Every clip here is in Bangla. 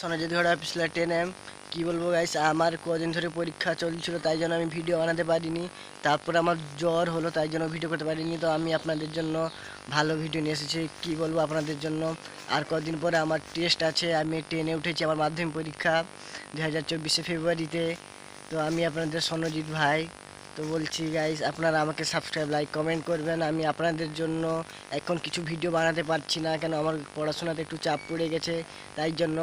সনজিৎ ঘোড়া পিছলা 10M কি বলবো গাইস, আমার কদিন ধরে পরীক্ষা চলছিল, তাই জন্য আমি ভিডিও বানাতে পারিনি। তারপর আমার জ্বর হলো, তাই জন্য ভিডিও করতে পারিনি। তো আমি আপনাদের জন্য ভালো ভিডিও নিয়ে এসেছি। কি বলবো আপনাদের জন্য, আর কদিন পরে আমার টেস্ট আছে। আমি 10-এ উঠেছি, আমার মাধ্যমিক পরীক্ষা 2024 ফেব্রুয়ারিতে। তো আমি আপনাদের সনজিৎ ভাই। তো বলছি গাইস, আপনারা আমাকে সাবস্ক্রাইব, লাইক, কমেন্ট করবেন। আমি আপনাদের জন্য এখন কিছু ভিডিও বানাতে পারছি না, কেন আমার পড়াশোনাতে একটু চাপ পড়ে গেছে। তাই জন্য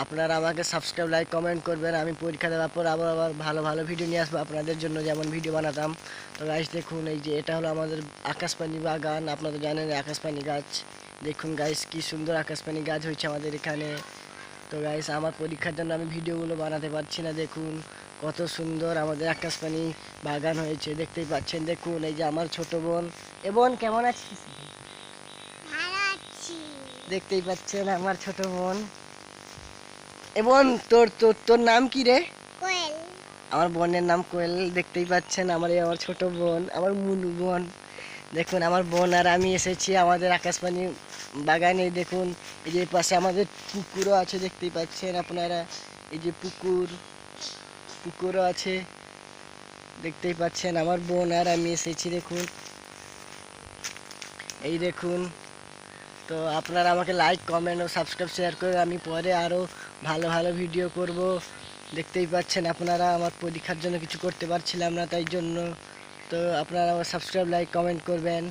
আপনারা আমাকে সাবস্ক্রাইব, লাইক, কমেন্ট করবেন। আমি পরীক্ষা দেওয়ার পর আবার আবার ভালো ভালো ভিডিও নিয়ে আসবো আপনাদের জন্য, যেমন ভিডিও বানাতাম। তো গাইস দেখুন, এই যে এটা হলো আমাদের আকাশপানি বাগান। আপনারা জানেন আকাশপানি গাছ। দেখুন গাইস, কি সুন্দর আকাশপানি গাছ হয়েছে আমাদের এখানে। তো গাইস, আমার পরীক্ষার জন্য আমি ভিডিওগুলো বানাতে পারছি না। দেখুন কত সুন্দর আমাদের আকাশপানি বাগান হয়েছে, দেখতেই পাচ্ছেন। দেখুন এই যে আমার ছোট বোন। এ বোন কেমন আছিস? ভালো আছি। দেখতেই পাচ্ছেন আমার ছোট বোন। এ বোন, তোর তোর তোর নাম কি রে? কোয়েল। আমার বোনের নাম কোয়েল। দেখতেই পাচ্ছেন আমার ছোট বোন, আমার মুনু বোন। দেখুন আমার বোন আর আমি এসেছি আমাদের আকাশবাণী বাগানে। দেখুন এই যে পাশে আমাদের পুকুরও আছে, দেখতেই পাচ্ছেন আপনারা। এই যে পুকুরও আছে, দেখতেই পাচ্ছেন। আমার বোন আর আমি এসেছি, দেখুন এই দেখুন। তো আপনারা আমাকে লাইক, কমেন্ট ও সাবস্ক্রাইব, শেয়ার করে আমি পরে আরও ভালো ভালো ভিডিও করব। দেখতেই পাচ্ছেন আপনারা, আমার পরীক্ষার জন্য কিছু করতে পারছিলাম না, তাই জন্য। তো আপনারা আমার সাবস্ক্রাইব, লাইক, কমেন্ট করবেন।